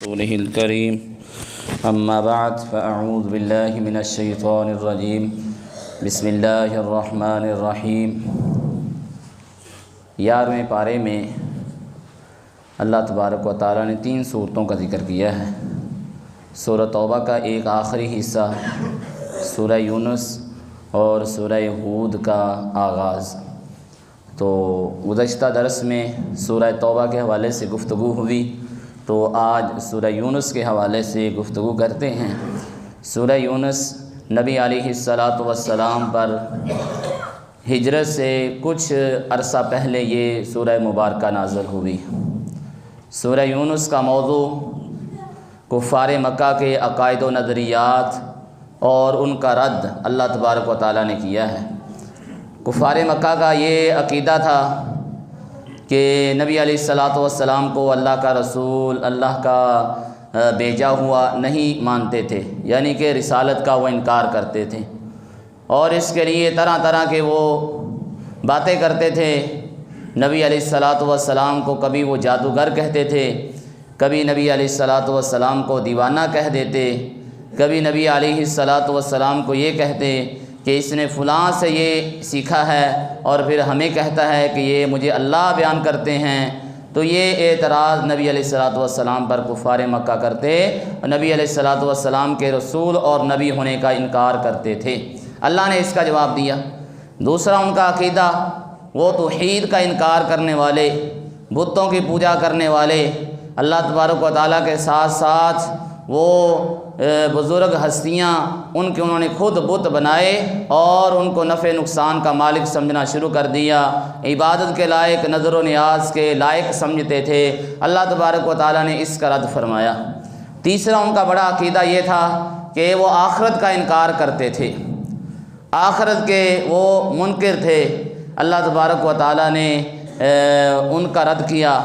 رسوله الكريم اما بعد فاعوذ باللہ من الشیطان الرجیم بسم اللہ الرحمن الرحیم۔ 11ویں پارے میں اللہ تبارک و تعالیٰ نے 3 صورتوں کا ذکر کیا ہے۔ سورہ توبہ کا ایک آخری حصہ، سورہ یونس اور سورہ ہود کا آغاز۔ تو گزشتہ درس میں سورہ توبہ کے حوالے سے گفتگو ہوئی، تو آج سورہ یونس کے حوالے سے گفتگو کرتے ہیں۔ سورہ یونس نبی علیہ السلام پر ہجرت سے کچھ عرصہ پہلے یہ سورہ مبارکہ نازل ہوئی۔ سورہ یونس کا موضوع کفار مکہ کے عقائد و نظریات اور ان کا رد اللہ تبارک و تعالیٰ نے کیا ہے۔ کفار مکہ کا یہ عقیدہ تھا کہ نبی علیہ السلام کو اللہ کا رسول، اللہ کا بھیجا ہوا نہیں مانتے تھے، یعنی کہ رسالت کا وہ انکار کرتے تھے، اور اس کے لیے طرح طرح کے وہ باتیں کرتے تھے۔ نبی علیہ السلام کو کبھی وہ جادوگر کہتے تھے، کبھی نبی علیہ السلام کو دیوانہ کہہ دیتے، کبھی نبی علیہ السلام کو یہ کہتے کہ اس نے فلاں سے یہ سیکھا ہے، اور پھر ہمیں کہتا ہے کہ یہ مجھے اللہ بیان کرتے ہیں۔ تو یہ اعتراض نبی علیہ السلام پر کفار مکہ کرتے، نبی علیہ السلام کے رسول اور نبی ہونے کا انکار کرتے تھے۔ اللہ نے اس کا جواب دیا۔ دوسرا ان کا عقیدہ، وہ توحید کا انکار کرنے والے، بتوں کی پوجا کرنے والے، اللہ تبارک و تعالیٰ کے ساتھ ساتھ وہ بزرگ ہستیاں انہوں نے خود بت بنائے اور ان کو نفع نقصان کا مالک سمجھنا شروع کر دیا، عبادت کے لائق، نظر و نیاز کے لائق سمجھتے تھے۔ اللہ تبارک و تعالیٰ نے اس کا رد فرمایا۔ تیسرا ان کا بڑا عقیدہ یہ تھا کہ وہ آخرت کا انکار کرتے تھے، آخرت کے وہ منکر تھے۔ اللہ تبارک و تعالیٰ نے ان کا رد کیا،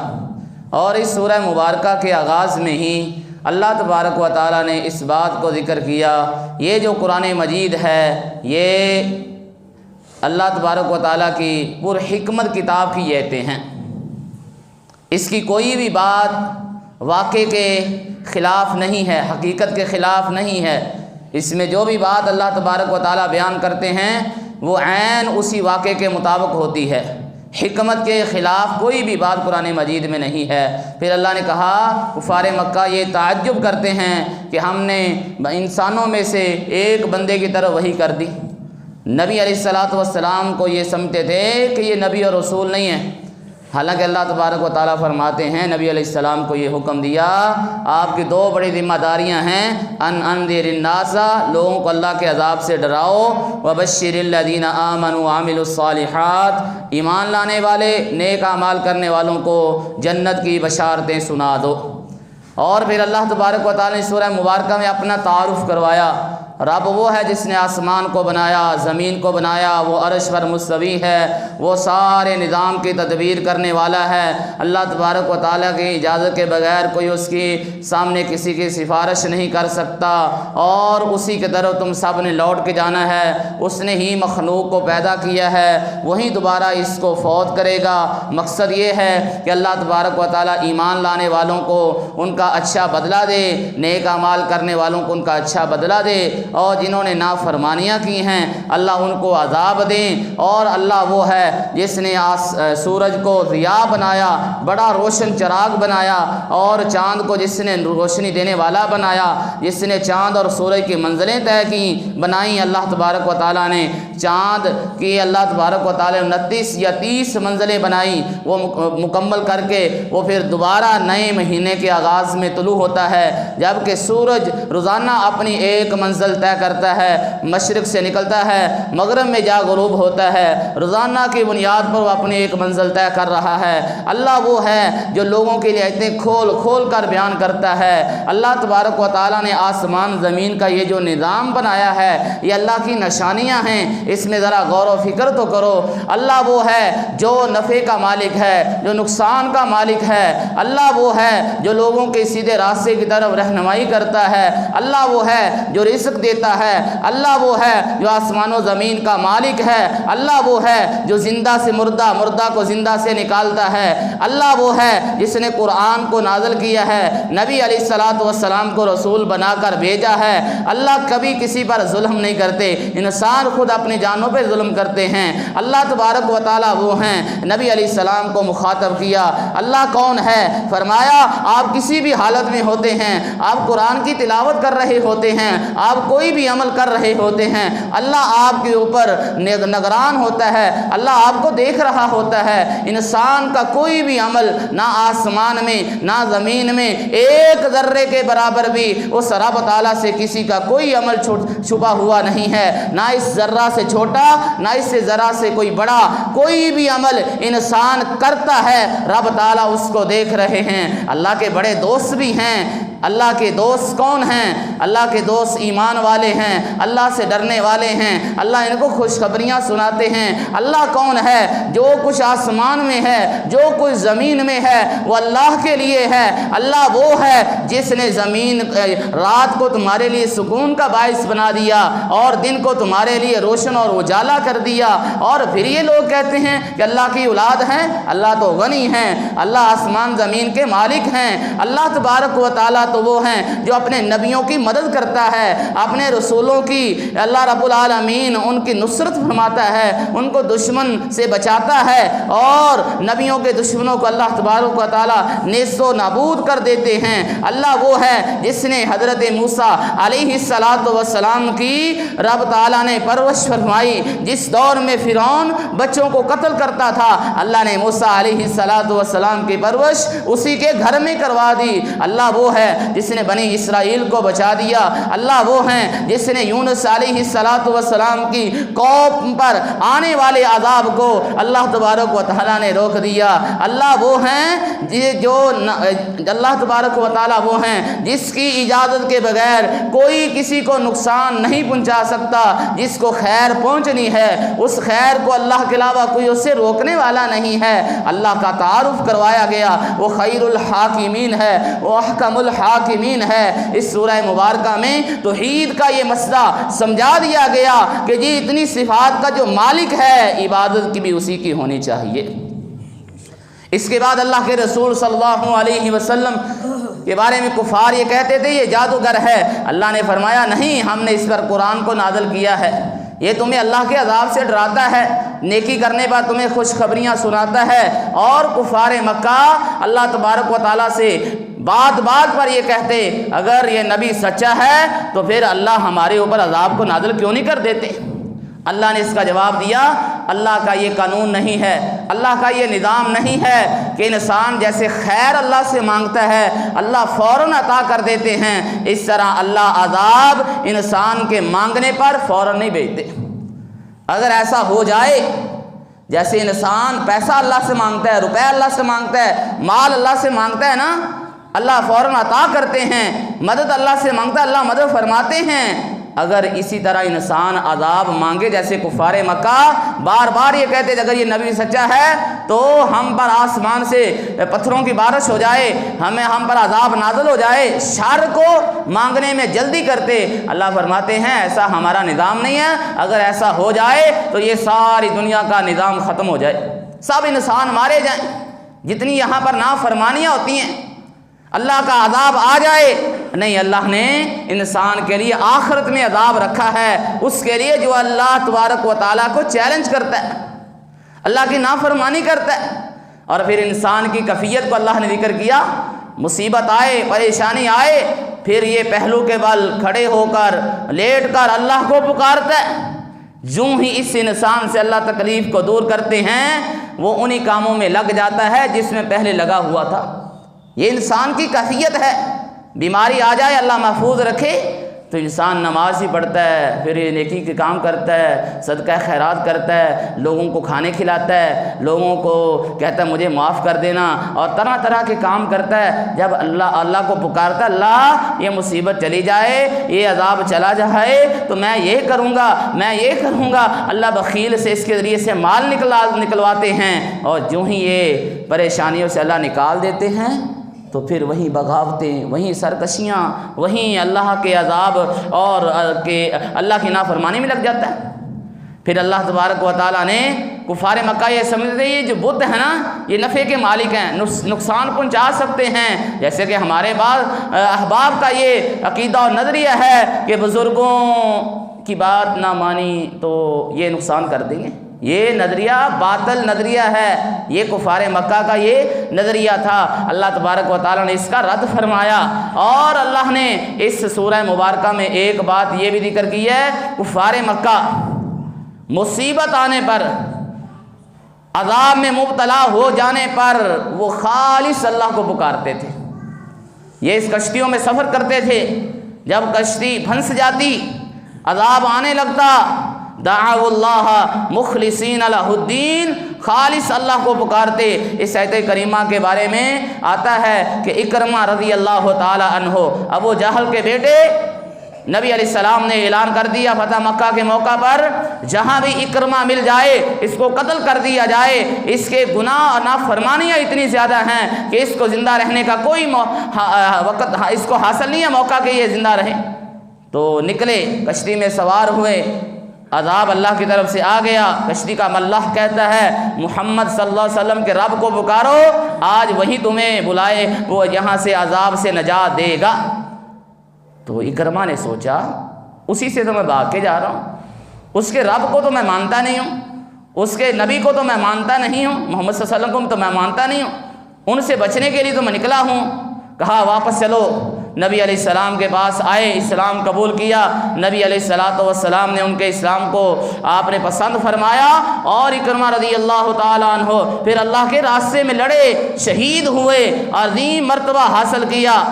اور اس سورہ مبارکہ کے آغاز میں ہی اللہ تبارک و تعالیٰ نے اس بات کو ذکر کیا۔ یہ جو قرآن مجید ہے، یہ اللہ تبارک و تعالیٰ کی پرحکمت کتاب کی آیتیں ہیں۔ اس کی کوئی بھی بات واقع کے خلاف نہیں ہے، حقیقت کے خلاف نہیں ہے۔ اس میں جو بھی بات اللہ تبارک و تعالیٰ بیان کرتے ہیں وہ عین اسی واقعے کے مطابق ہوتی ہے، حکمت کے خلاف کوئی بھی بات قرآن مجید میں نہیں ہے۔ پھر اللہ نے کہا، کفار مکہ یہ تعجب کرتے ہیں کہ ہم نے انسانوں میں سے ایک بندے کی طرف وحی کر دی۔ نبی علیہ السلام کو یہ سمجھتے تھے کہ یہ نبی اور رسول نہیں ہیں، حالانکہ اللہ تبارک و تعالیٰ فرماتے ہیں نبی علیہ السلام کو یہ حکم دیا، آپ کی 2 بڑی ذمہ داریاں ہیں، انذر الناس، لوگوں کو اللہ کے عذاب سے ڈراؤ، وبشر الذین آمنوا وعملوا الصالحات، ایمان لانے والے نیک اعمال کرنے والوں کو جنت کی بشارتیں سنا دو۔ اور پھر اللہ تبارک و تعالیٰ نے سورہ مبارکہ میں اپنا تعارف کروایا۔ رب وہ ہے جس نے آسمان کو بنایا، زمین کو بنایا، وہ عرش پر مستوی ہے، وہ سارے نظام کی تدبیر کرنے والا ہے۔ اللہ تبارک و تعالیٰ کی اجازت کے بغیر کوئی اس کی سامنے کسی کی سفارش نہیں کر سکتا، اور اسی کی طرف تم سب نے لوٹ کے جانا ہے۔ اس نے ہی مخلوق کو پیدا کیا ہے، وہی دوبارہ اس کو فوت کرے گا۔ مقصد یہ ہے کہ اللہ تبارک و تعالیٰ ایمان لانے والوں کو ان کا اچھا بدلہ دے، نیک اعمال کرنے والوں کو ان کا اچھا بدلہ دے، اور جنہوں نے نافرمانیاں کی ہیں اللہ ان کو عذاب دیں۔ اور اللہ وہ ہے جس نے سورج کو ضیاء بنایا، بڑا روشن چراغ بنایا، اور چاند کو جس نے روشنی دینے والا بنایا، جس نے چاند اور سورج کی منزلیں طے کی بنائیں۔ اللہ تبارک و تعالیٰ نے چاند کی اللہ تبارک و تعالیٰ نے 29 یا 30 منزلیں بنائیں، وہ مکمل کر کے وہ پھر دوبارہ نئے مہینے کے آغاز میں طلوع ہوتا ہے، جبکہ سورج روزانہ اپنی ایک منزل طے کرتا ہے، مشرق سے نکلتا ہے، مغرب میں جا غروب ہوتا ہے، روزانہ کی بنیاد پر وہ اپنی ایک منزل طے کر رہا ہے۔ اللہ وہ ہے جو لوگوں کے لیے آیتیں کھول کھول کر بیان کرتا ہے۔ اللہ تبارک و تعالیٰ نے آسمان زمین کا یہ جو نظام بنایا ہے، یہ اللہ کی نشانیاں ہیں، اس میں ذرا غور و فکر تو کرو۔ اللہ وہ ہے جو نفع کا مالک ہے، جو نقصان کا مالک ہے۔ اللہ وہ ہے جو لوگوں کے سیدھے راستے کی طرف رہنمائی کرتا ہے۔ اللہ وہ ہے جو رزق دیتا ہے, اللہ وہ ہے جو آسمان و زمین کا مالک ہے, اللہ وہ ہے جو زندہ سے مردہ, مردہ کو زندہ سے نکالتا ہے, اللہ وہ ہے جس نے قرآن کو نازل کیا ہے, نبی علیہ الصلاۃ والسلام کو رسول بنا کر بھیجا ہے. اللہ کبھی کسی پر ظلم نہیں کرتے, انسان خود اپنی جانوں پہ ظلم کرتے ہیں. اللہ تبارک و تعالیٰ وہ ہیں. نبی علیہ السلام کو مخاطب کیا, اللہ کون ہے؟ فرمایا آپ کسی بھی حالت میں ہوتے ہیں, آپ قرآن کی تلاوت کر رہے ہوتے ہیں, آپ کوئی بھی عمل کر رہے ہوتے ہیں, اللہ آپ کے اوپر نگران ہوتا ہے, اللہ آپ کو دیکھ رہا ہوتا ہے. انسان کا کوئی بھی عمل نہ آسمان میں نہ زمین میں ایک ذرے کے برابر بھی اس رب تعالیٰ سے کسی کا کوئی عمل چھپا ہوا نہیں ہے, نہ اس ذرہ سے چھوٹا نہ اس سے ذرہ سے کوئی بڑا. کوئی بھی عمل انسان کرتا ہے رب تعالیٰ اس کو دیکھ رہے ہیں. اللہ کے بڑے دوست بھی ہیں. اللہ کے دوست کون ہیں؟ اللہ کے دوست ایمان والے ہیں, اللہ سے ڈرنے والے ہیں, اللہ ان کو خوشخبریاں سناتے ہیں. اللہ کون ہے؟ جو کچھ آسمان میں ہے, جو کچھ زمین میں ہے, وہ اللہ کے لیے ہے. اللہ وہ ہے جس نے زمین رات کو تمہارے لیے سکون کا باعث بنا دیا اور دن کو تمہارے لیے روشن اور اجالا کر دیا. اور پھر یہ لوگ کہتے ہیں کہ اللہ کی اولاد ہیں. اللہ تو غنی ہیں, اللہ آسمان زمین کے مالک ہیں. اللہ تبارک و تعالیٰ تو وہ ہیں جو اپنے نبیوں کی مدد کرتا ہے, اپنے رسولوں کی اللہ رب العالمین ان کی نصرت فرماتا ہے, ان کو دشمن سے بچاتا ہے, اور نبیوں کے دشمنوں کو اللہ تبارک و تعالیٰ نیست و نابود کر دیتے ہیں. اللہ وہ ہے جس نے حضرت موسیٰ علیہ السلام کی رب تعالیٰ نے پرورش فرمائی. جس دور میں فرعون بچوں کو قتل کرتا تھا, اللہ نے موسیٰ علیہ السلام کی پرورش اسی کے گھر میں کروا دی. اللہ وہ ہے جس نے بنی اسرائیل کو بچا دیا. اللہ وہ ہیں جس نے یونس علیہ السلام کی قوم پر آنے والے عذاب کو اللہ تبارک و تعالیٰ نے روک دیا. اللہ وہ ہیں جو اللہ تبارک و تعالیٰ وہ ہیں جس کی اجازت کے بغیر کوئی کسی کو نقصان نہیں پہنچا سکتا. جس کو خیر پہنچنی ہے اس خیر کو اللہ کے علاوہ کوئی اس سے روکنے والا نہیں ہے. اللہ کا تعارف کروایا گیا, وہ خیر الحاکمین ہے, وہ احکم الحاکمین ہے. اس سورہ مبارکہ میں توحید کا یہ مسئلہ سمجھا دیا گیا کہ جی اتنی صفات کا جو مالک ہے عبادت کی بھی اسی کی ہونی چاہیے. اس کے بعد اللہ کے رسول صلی اللہ علیہ وسلم کے بارے میں کفار یہ کہتے تھے یہ جادوگر ہے. اللہ نے فرمایا نہیں, ہم نے اس پر قرآن کو نازل کیا ہے, یہ تمہیں اللہ کے عذاب سے ڈراتا ہے, نیکی کرنے پر تمہیں خوشخبریاں سناتا ہے. اور کفار مکہ اللہ تبارک و تعالیٰ سے بات بات پر یہ کہتے اگر یہ نبی سچا ہے تو پھر اللہ ہمارے اوپر عذاب کو نازل کیوں نہیں کر دیتے. اللہ نے اس کا جواب دیا اللہ کا یہ قانون نہیں ہے, اللہ کا یہ نظام نہیں ہے کہ انسان جیسے خیر اللہ سے مانگتا ہے اللہ فوراً عطا کر دیتے ہیں, اس طرح اللہ عذاب انسان کے مانگنے پر فوراً نہیں بھیجتے. اگر ایسا ہو جائے جیسے انسان پیسہ اللہ سے مانگتا ہے, روپے اللہ سے مانگتا ہے, مال اللہ سے مانگتا ہے نا, اللہ فوراً عطا کرتے ہیں. مدد اللہ سے مانگتا ہے, اللہ مدد فرماتے ہیں. اگر اسی طرح انسان عذاب مانگے جیسے کفار مکہ بار بار یہ کہتے اگر یہ نبی سچا ہے تو ہم پر آسمان سے پتھروں کی بارش ہو جائے, ہم پر عذاب نازل ہو جائے, شر کو مانگنے میں جلدی کرتے. اللہ فرماتے ہیں ایسا ہمارا نظام نہیں ہے. اگر ایسا ہو جائے تو یہ ساری دنیا کا نظام ختم ہو جائے, سب انسان مارے جائیں. جتنی یہاں پر نافرمانیاں ہوتی ہیں اللہ کا عذاب آ جائے, نہیں, اللہ نے انسان کے لیے آخرت میں عذاب رکھا ہے اس کے لیے جو اللہ تبارک و تعالیٰ کو چیلنج کرتا ہے, اللہ کی نافرمانی کرتا ہے. اور پھر انسان کی کیفیت کو اللہ نے ذکر کیا, مصیبت آئے, پریشانی آئے, پھر یہ پہلو کے بل کھڑے ہو کر لیٹ کر اللہ کو پکارتا ہے. جو ہی اس انسان سے اللہ تکلیف کو دور کرتے ہیں وہ انہی کاموں میں لگ جاتا ہے جس میں پہلے لگا ہوا تھا. یہ انسان کی کیفیت ہے. بیماری آ جائے اللہ محفوظ رکھے تو انسان نماز ہی پڑھتا ہے, پھر یہ نیکی کے کام کرتا ہے, صدقہ خیرات کرتا ہے, لوگوں کو کھانے کھلاتا ہے, لوگوں کو کہتا ہے مجھے معاف کر دینا, اور طرح طرح کے کام کرتا ہے. جب اللہ کو پکارتا ہے اللہ یہ مصیبت چلی جائے, یہ عذاب چلا جائے تو میں یہ کروں گا, میں یہ کروں گا, اللہ بخیل سے اس کے ذریعے سے مال نکلواتے ہیں. اور جو ہی یہ پریشانیوں سے اللہ نکال دیتے ہیں تو پھر وہیں بغاوتیں، وہیں سرکشیاں، وہیں اللہ کے عذاب اور اللہ کی نافرمانی میں لگ جاتا ہے۔ پھر اللہ تبارک و تعالیٰ نے کفار مکہ یہ سمجھتے یہ جو بت ہے نا یہ نفع کے مالک ہیں، نقصان پہنچا سکتے ہیں، جیسے کہ ہمارے بعض احباب کا یہ عقیدہ اور نظریہ ہے کہ بزرگوں کی بات نہ مانی تو یہ نقصان کر دیں گے۔ یہ نظریہ باطل نظریہ ہے، یہ کفار مکہ کا یہ نظریہ تھا۔ اللہ تبارک و تعالیٰ نے اس کا رد فرمایا، اور اللہ نے اس سورہ مبارکہ میں ایک بات یہ بھی ذکر کی ہے، کفار مکہ مصیبت آنے پر، عذاب میں مبتلا ہو جانے پر وہ خالص اللہ کو پکارتے تھے۔ یہ اس کشتیوں میں سفر کرتے تھے، جب کشتی پھنس جاتی، عذاب آنے لگتا، دعوا اللہ مخلصین لہ الدین، خالص اللہ کو پکارتے۔ اس آیت کریمہ کے بارے میں آتا ہے کہ اکرمہ رضی اللہ تعالی عنہ، ابو جہل کے بیٹے، نبی علیہ السلام نے اعلان کر دیا فتح مکہ کے موقع پر، جہاں بھی اکرمہ مل جائے اس کو قتل کر دیا جائے، اس کے گناہ اور نافرمانیاں اتنی زیادہ ہیں کہ اس کو زندہ رہنے کا کوئی وقت اس کو حاصل نہیں ہے موقع کہ یہ زندہ رہے۔ تو نکلے، کشتی میں سوار ہوئے، عذاب اللہ کی طرف سے آ گیا۔ کشتی کا ملح کہتا ہے محمد صلی اللہ علیہ وسلم کے رب کو پکارو، آج وہی تمہیں بلائے، وہ یہاں سے عذاب سے نجات دے گا۔ تو اکرمہ نے سوچا اسی سے تو میں بھاگ کے جا رہا ہوں، اس کے رب کو تو میں مانتا نہیں ہوں، اس کے نبی کو تو میں مانتا نہیں ہوں، محمد صلی اللہ علیہ وسلم کو تو میں مانتا نہیں ہوں، ان سے بچنے کے لیے تو میں نکلا ہوں۔ کہا واپس چلو، نبی علیہ السلام کے پاس آئے، اسلام قبول کیا۔ نبی علیہ السلام نے ان کے اسلام کو آپ نے پسند فرمایا، اور اکرمہ رضی اللہ تعالیٰ عنہ پھر اللہ کے راستے میں لڑے، شہید ہوئے، عظیم مرتبہ حاصل کیا۔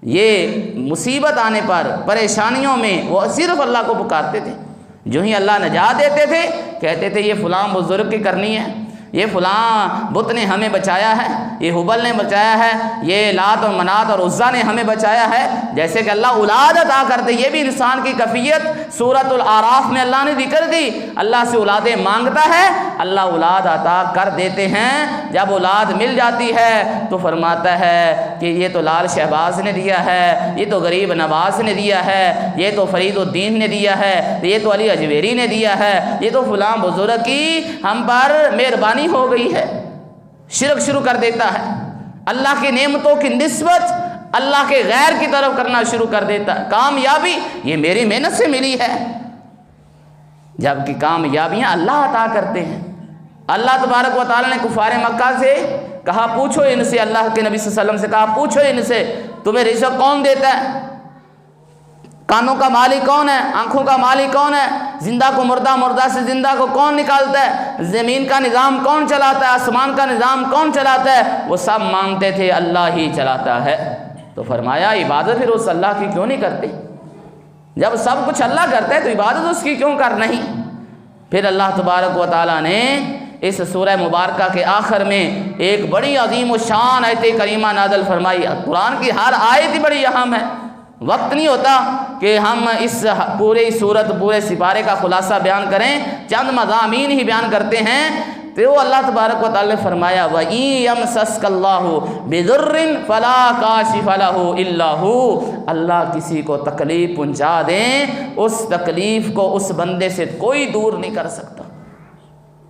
یہ مصیبت آنے پر، پریشانیوں میں وہ صرف اللہ کو پکارتے تھے۔ جو ہی اللہ نجات دیتے تھے کہتے تھے یہ فلاں بزرگ کی کرنی ہے، یہ فلاں بت نے ہمیں بچایا ہے، یہ حبل نے بچایا ہے، یہ لات اور منات اور عزا نے ہمیں بچایا ہے۔ جیسے کہ اللہ اولاد عطا کرتے، یہ بھی انسان کی کیفیت سورۃ الاعراف میں اللہ نے ذکر دی۔ اللہ سے اولادیں مانگتا ہے، اللہ اولاد عطا کر دیتے ہیں۔ جب اولاد مل جاتی ہے تو فرماتا ہے کہ یہ تو لال شہباز نے دیا ہے، یہ تو غریب نواز نے دیا ہے، یہ تو فرید الدین نے دیا ہے، یہ تو علی اجویری نے دیا ہے، یہ تو فلاں بزرگ کی ہم پر مہربانی ہو گئی ہے۔ شرک شروع کر دیتا ہے، اللہ کی نعمتوں کی نسبت اللہ کے غیر کی طرف کرنا شروع کر دیتا ہے۔ کامیابی یہ میری محنت سے ملی ہے، جبکہ کامیابیاں اللہ عطا کرتے ہیں۔ اللہ تبارک و تعالیٰ نے کفار مکہ سے کہا پوچھو ان سے، اللہ کے نبی صلی اللہ علیہ وسلم سے کہا پوچھو ان سے تمہیں رزق کون دیتا ہے، کانوں کا مالک کون ہے، آنکھوں کا مالک کون ہے، زندہ کو مردہ، مردہ سے زندہ کو کون نکالتا ہے، زمین کا نظام کون چلاتا ہے، آسمان کا نظام کون چلاتا ہے، وہ سب مانتے تھے اللہ ہی چلاتا ہے۔ تو فرمایا عبادت پھر اس اللہ کی کیوں نہیں کرتے؟ جب سب کچھ اللہ کرتا ہے تو عبادت اس کی کیوں کر نہیں؟ پھر اللہ تبارک و تعالیٰ نے اس سورہ مبارکہ کے آخر میں ایک بڑی عظیم و شان آیت کریمہ نازل فرمائی۔ قرآن کی ہر آیت ہی بڑی اہم ہے، وقت نہیں ہوتا کہ ہم اس پورے سورت، پورے سپارے کا خلاصہ بیان کریں، چند مضامین ہی بیان کرتے ہیں۔ تو اللہ تبارک و تعالیٰ نے فرمایا وَإِن يَمْسَسْكَ اللَّهُ بِضُرٍّ فَلَا كَاشِفَ لَهُ إِلَّا هُوَ، اللہ کسی کو تکلیف پہنچا دیں، اس تکلیف کو اس بندے سے کوئی دور نہیں کر سکتا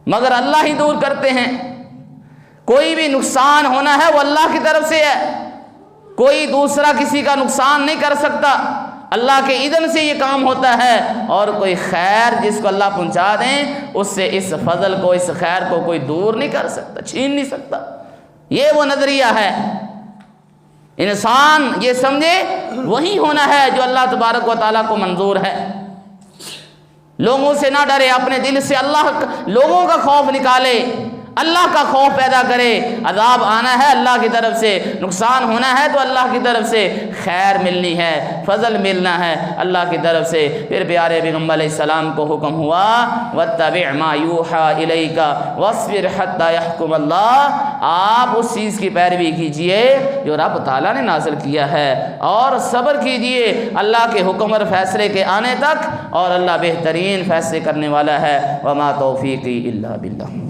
مگر اللہ ہی دور کرتے ہیں۔ کوئی بھی نقصان ہونا ہے وہ اللہ کی طرف سے ہے، کوئی دوسرا کسی کا نقصان نہیں کر سکتا، اللہ کے اذن سے یہ کام ہوتا ہے۔ اور کوئی خیر جس کو اللہ پہنچا دیں اس سے اس فضل کو، اس خیر کو کوئی دور نہیں کر سکتا، چھین نہیں سکتا۔ یہ وہ نظریہ ہے، انسان یہ سمجھے وہی ہونا ہے جو اللہ تبارک و تعالیٰ کو منظور ہے۔ لوگوں سے نہ ڈرے، اپنے دل سے لوگوں کا خوف نکالے، اللہ کا خوف پیدا کرے۔ عذاب آنا ہے اللہ کی طرف سے، نقصان ہونا ہے تو اللہ کی طرف سے، خیر ملنی ہے، فضل ملنا ہے اللہ کی طرف سے۔ پھر پیارے پیغمبر علیہ السلام کو حکم ہوا وَاتَّبِعْ مَا يُوحَىٰ إِلَيْكَ وَاصْبِرْ حَتَّىٰ يَحْكُمَ اللَّهُ، آپ اس چیز کی پیروی کیجئے جو رب تعالیٰ نے نازل کیا ہے، اور صبر کیجئے اللہ کے حکم اور فیصلے کے آنے تک، اور اللہ بہترین فیصلے کرنے والا ہے۔ وَمَا تَوْفِيقِي إِلَّا بِاللَّهِ۔